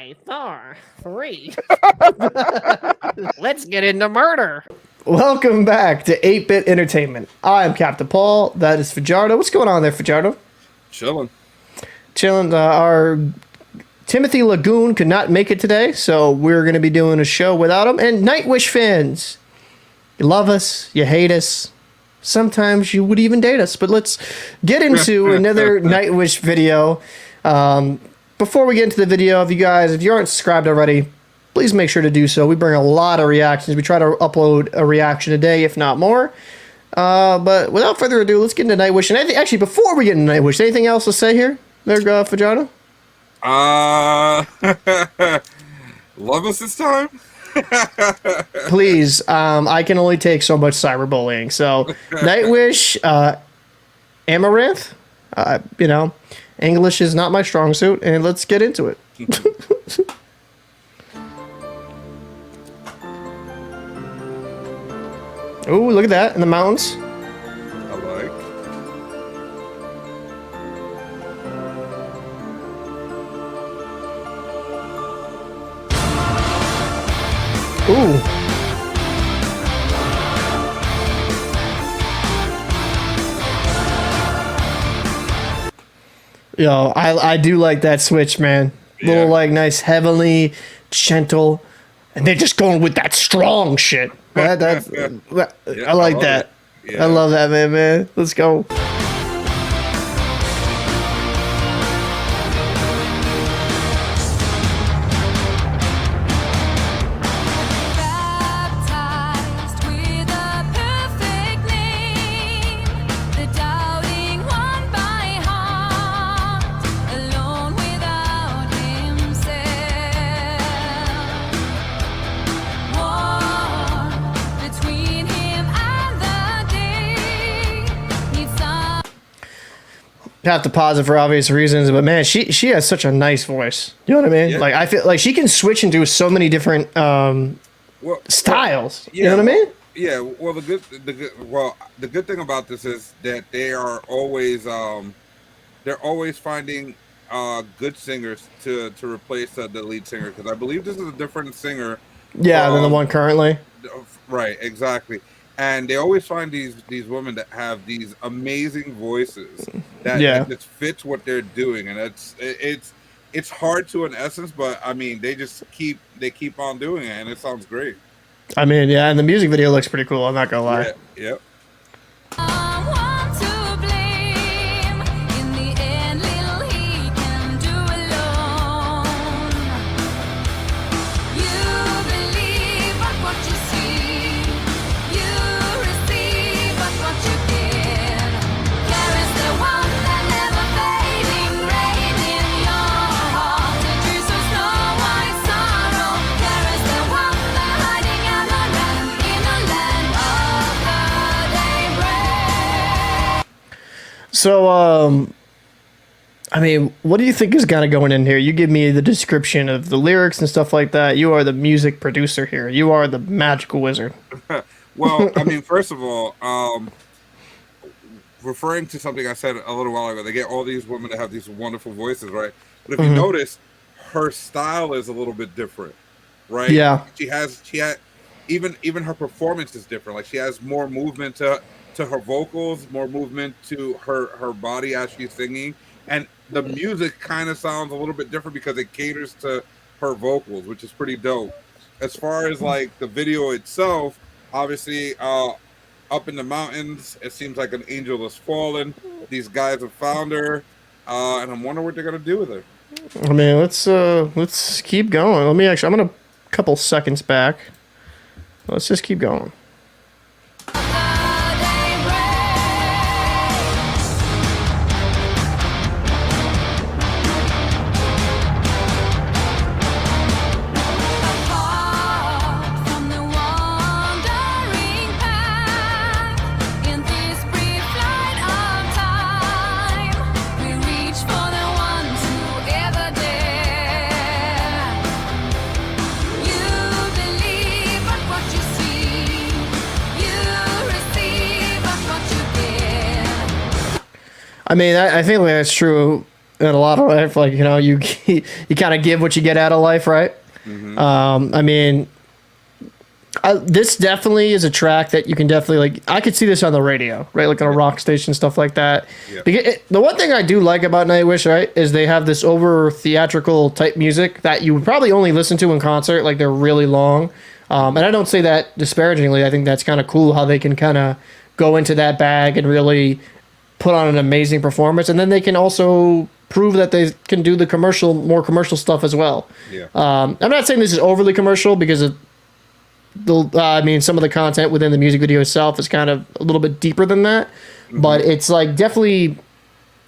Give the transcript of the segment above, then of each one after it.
Hi, Thor. 3. Let's get into murder. Welcome back to 8-Bit Entertainment. I'm Captain Paul. That is Fajardo. What's going on there, Fajardo? Chilling. Our Timothy Lagoon could not make it today, so we're going to be doing a show without him. And Nightwish fans, you love us, you hate us. Sometimes you would even date us. But let's get into another Nightwish video. Before we get into the video, if you aren't subscribed already, please make sure to do so. We bring a lot of reactions. We try to upload a reaction a day, if not more. But without further ado, let's get into Nightwish. And actually, before we get into Nightwish, anything else to say here, there, Fajardo? Love us this time? Please, I can only take so much cyberbullying. So, Nightwish, Amaranth, English is not my strong suit, and let's get into it. Oh, look at that in the mountains. I like. Ooh. Yo, I do like that switch, man. Yeah. Little, like, nice, heavenly, gentle, and they're just going with that strong shit. I like that. Yeah. I love that, man. Let's go. Baptized with a perfect name, the doubting one by heart, alone without himself. War between him and the day needs some. Have to pause it for obvious reasons, but man, she has such a nice voice. You know what I mean? Yeah. Like, I feel like she can switch into so many different styles. Yeah, You know what I mean? Yeah. Well, the good thing about this is that they are always they're always finding good singers to replace the lead singer, because I believe this is a different singer. Yeah, than the one currently. Right, exactly. And they always find these women that have these amazing voices that just fits what they're doing, and it's hard to, in essence, but I mean they keep on doing it, and it sounds great. I mean, yeah, and the music video looks pretty cool. I'm not gonna lie. Yeah. Someone to blame. In the end, little he can do alone. You believe but what you see. You receive but what you get. Carries the one that never fading rain in your heart. The juice of snow white sorrow. Carries the one that hiding amaranth in the land of the daybreak. So, I mean, what do you think is kind of going in here? You give me the description of the lyrics and stuff like that. You are the music producer here. You are the magical wizard. Well, I mean, first of all, referring to something I said a little while ago, they get all these women that have these wonderful voices, right? But if you notice, her style is a little bit different, right? Yeah. She has even her performance is different. Like, she has more movement to her vocals, more movement to her body as she's singing, and the music kind of sounds a little bit different because it caters to her vocals, which is pretty dope. As far as like the video itself, obviously up in the mountains, it seems like an angel has fallen. These guys have found her, and I'm wondering what they're gonna do with her. I mean, let's keep going. I'm gonna a couple seconds back. Let's just keep going. Apart from the wandering path, in this brief flight of time, we reach for the ones who ever dare. You believe but what you see, you receive but what you get. I mean, I think that's true in a lot of life. Like, you know, you kind of give what you get out of life, right? I mean, this definitely is a track that you can definitely like. I could see this on the radio, right? Like on a rock station, stuff like that. Yeah. Because the one thing I do like about Nightwish, right, is they have this over theatrical type music that you would probably only listen to in concert. Like they're really long, and I don't say that disparagingly. I think that's kind of cool how they can kind of go into that bag and really put on an amazing performance, and then they can also prove that they can do the more commercial stuff as well. Yeah. I'm not saying this is overly commercial because I mean, some of the content within the music video itself is kind of a little bit deeper than that, but it's like definitely.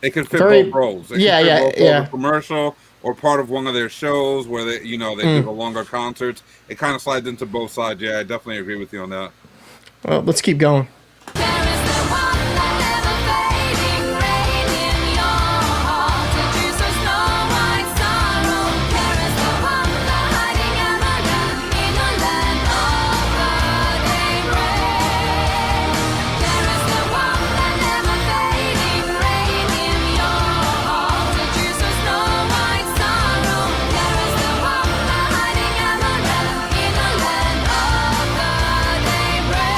It can fit very- both roles. It yeah, can fit yeah, both yeah. roles, a commercial or part of one of their shows where they, you know, they do the longer concerts. It kind of slides into both sides. Yeah, I definitely agree with you on that. Well, let's keep going. There is the one that never fading rain in your heart. It Jesus no white sorrow. There is the one that hiding amaranth in a land of burning rain. There is the one that never fading rain in your heart. It Jesus no white sorrow. There is the one that hiding amaranth in a land of burning rain.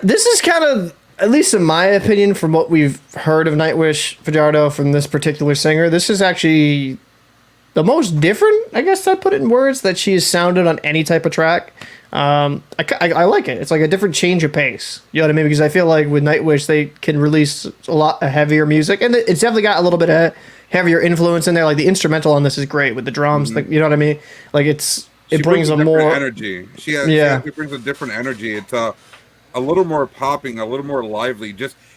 This is kind of, at least in my opinion, from what we've heard of Nightwish Fajardo from this particular singer, this is actually the most different, I guess I'd put it in words, that she has sounded on any type of track. I like it. It's like a different change of pace. You know what I mean? Because I feel like with Nightwish, they can release a lot of heavier music, and it's definitely got a little bit of heavier influence in there. Like the instrumental on this is great with the drums. Like, you know what I mean? Like it brings a different more energy. She brings a different energy. It's a little more popping, a little more lively.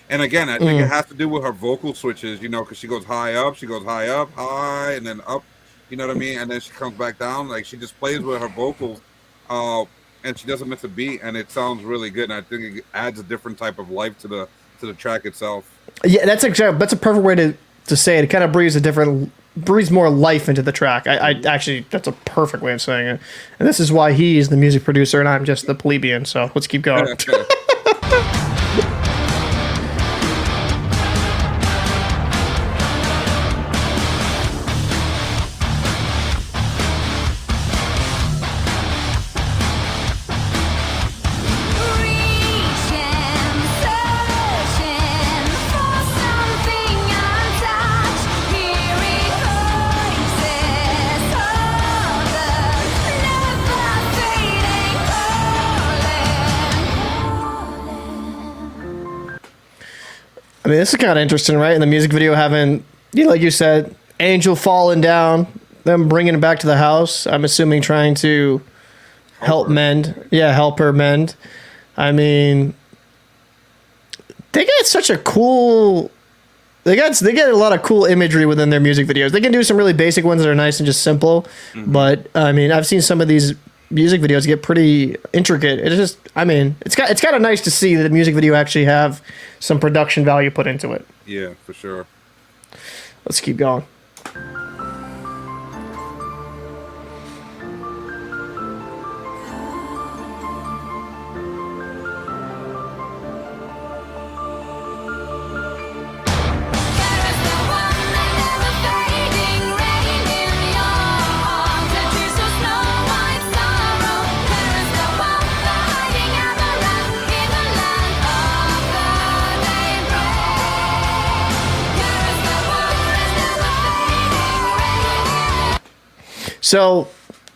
And again, I think it has to do with her vocal switches. You know, because she goes high, high, and then up. You know what I mean? And then she comes back down. Like she just plays with her vocals, and she doesn't miss a beat, and it sounds really good. And I think it adds a different type of life to the track itself. Yeah, that's a perfect way to say it. It kind of breathes more life into the track. I actually, that's a perfect way of saying it. And this is why he is the music producer and I'm just the plebeian. So let's keep going. Reaching, searching for something untouched. Hearing voices, others, never fading, calling. I mean, this is kind of interesting, right? In the music video, having, like you said, Angel falling down, them bringing it back to the house. I'm assuming trying to help her. mend. Yeah, help her mend. I mean, they get such a cool. They get a lot of cool imagery within their music videos. They can do some really basic ones that are nice and just simple. But I mean, I've seen some of these music videos get pretty intricate. It's just, I mean, it's kind of nice to see that the music video actually have some production value put into it. Yeah, for sure. Let's keep going. There is the one that never fading rain in your heart. It Jesus no white sorrow. There is the one that hiding amaranth in a land of burning rain. There is the one that never fading rain. So,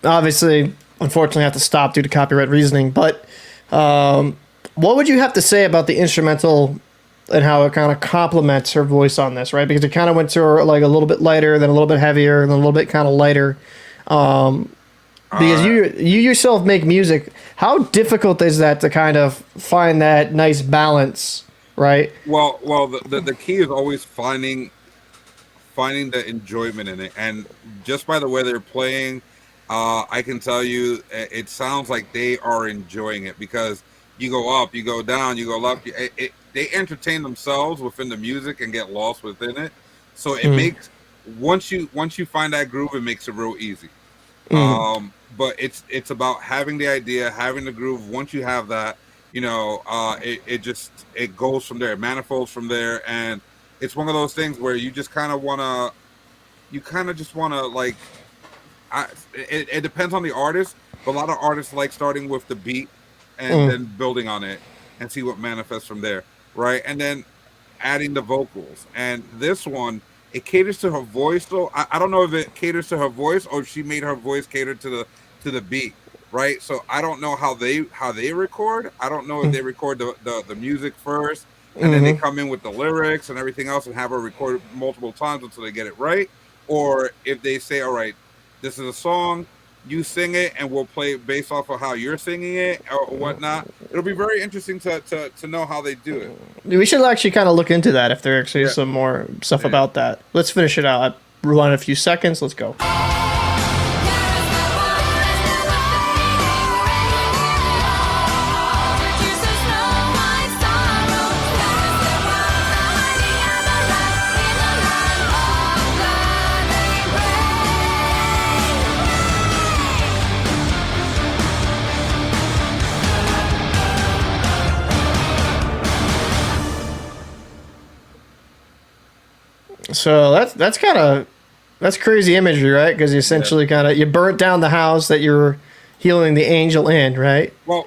obviously, unfortunately, I have to stop due to copyright reasoning. But what would you have to say about the instrumental and how it kind of complements her voice on this, right? Because it kind of went to her like a little bit lighter, then a little bit heavier, then a little bit kind of lighter. Because you yourself make music. How difficult is that to kind of find that nice balance, right? Well, the key is always finding the enjoyment in it, and just by the way they're playing, I can tell you it sounds like they are enjoying it because you go up, you go down, you go up. They entertain themselves within the music and get lost within it. So it makes once you find that groove, it makes it real easy. But it's about having the idea, having the groove. Once you have that, it goes from there, it manifolds from there, and it's one of those things where you just kind of just want to like, it depends on the artist, but a lot of artists like starting with the beat and then building on it and see what manifests from there, right? And then adding the vocals. And this one, it caters to her voice, though. I don't know if it caters to her voice or if she made her voice cater to the beat, right? So I don't know how they record. I don't know if they record the music first and then they come in with the lyrics and everything else and have her record multiple times until they get it right, or if they say, all right, this is a song, you sing it, and we'll play it based off of how you're singing it or whatnot. It'll be very interesting to know how they do it. We should actually kind of look into that if there actually is some more stuff about that. Let's finish it out. Rewind a few seconds. Let's go. So that's crazy imagery, right? Because you essentially you burnt down the house that you're healing the angel in, right? Well,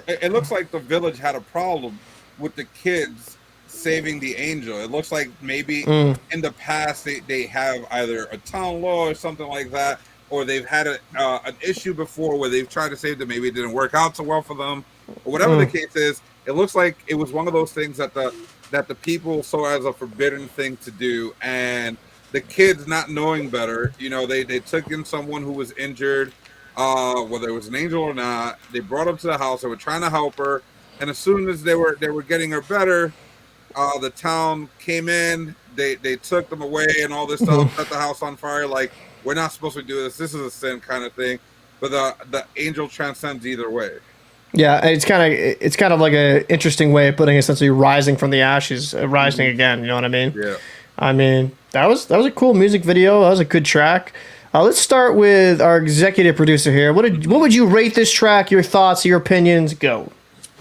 it looks like the village had a problem with the kids saving the angel. It looks like maybe in the past they have either a town law or something like that, or they've had an issue before where they've tried to save them. Maybe it didn't work out so well for them, or whatever the case is. It looks like it was one of those things that the people saw as a forbidden thing to do, and the kids, not knowing better, they took in someone who was injured, whether it was an angel or not. They brought her to the house. They were trying to help her, and as soon as they were getting her better, the town came in. They took them away and all this stuff, set the house on fire. Like, we're not supposed to do this. This is a sin, kind of thing. But the angel transcends either way. Yeah, it's kind of like an interesting way of putting it, essentially rising from the ashes, rising again. You know what I mean? Yeah. I mean, that was a cool music video. That was a good track. Let's start with our executive producer here. What would you rate this track? Your thoughts, your opinions? Go.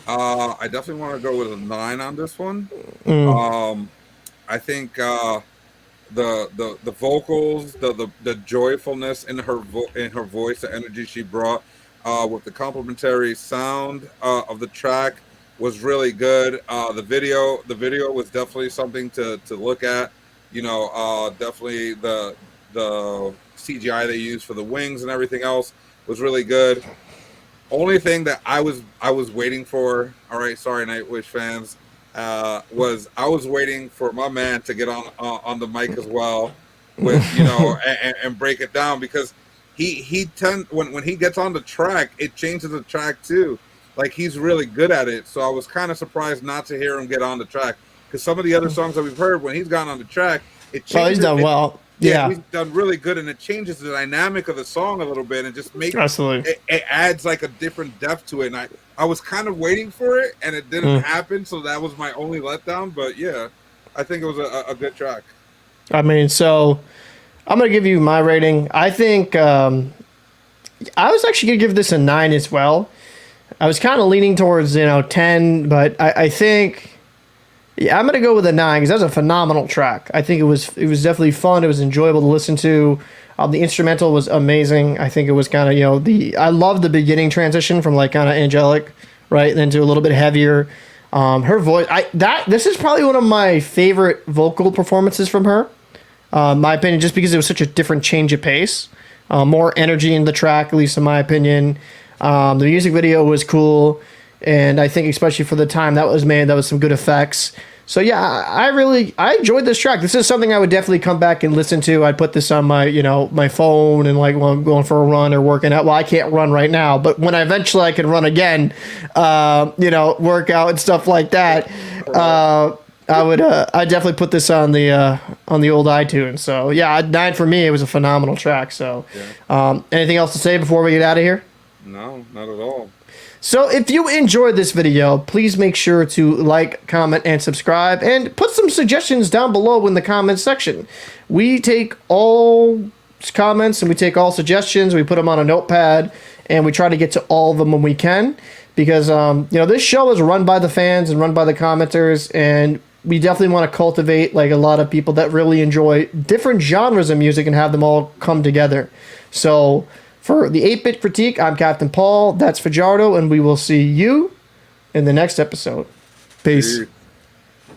I definitely want to go with a 9 on this one. I think the vocals, the joyfulness in her voice, the energy she brought. With the complementary sound of the track was really good. The video was definitely something to look at. Definitely the CGI they used for the wings and everything else was really good. Only thing that I was waiting for, all right, sorry Nightwish fans, was I was waiting for my man to get on the mic as well, with and break it down, because when he gets on the track, it changes the track too. Like, he's really good at it. So I was kind of surprised not to hear him get on the track, because some of the other songs that we've heard, when he's gone on the track, it changes. Oh, he's done well. Yeah, he's done really good, and it changes the dynamic of the song a little bit, and just makes absolutely it adds like a different depth to it. And I was kind of waiting for it, and it didn't happen, so that was my only letdown. But yeah, I think it was a good track. I mean, so I'm going to give you my rating. I think I was actually going to give this a 9 as well. I was kind of leaning towards 10, but I think I'm going to go with a 9 because that was a phenomenal track. I think it was definitely fun. It was enjoyable to listen to. The instrumental was amazing. I think it was kind of I love the beginning transition from like kind of angelic, right, and then to a little bit heavier. Her voice, this is probably one of my favorite vocal performances from her. My opinion, just because it was such a different change of pace, more energy in the track, at least in my opinion. The music video was cool, and I think especially for the time that was made, that was some good effects. So yeah, I enjoyed this track. This is something I would definitely come back and listen to. I'd put this on my my phone, and like when I'm going for a run or working out. Well, I can't run right now, but when eventually I can run again, work out and stuff like that. I'd definitely put this on the old iTunes. So yeah, 9 for me. It was a phenomenal track. So, anything else to say before we get out of here? No, not at all. So if you enjoyed this video, please make sure to like, comment, and subscribe, and put some suggestions down below in the comments section. We take all comments and we take all suggestions. We put them on a notepad, and we try to get to all of them when we can, because this show is run by the fans and run by the commenters, and we definitely want to cultivate like a lot of people that really enjoy different genres of music and have them all come together. So for the 8-Bit Critique, I'm Captain Paul, that's Fajardo, and we will see you in the next episode. Peace.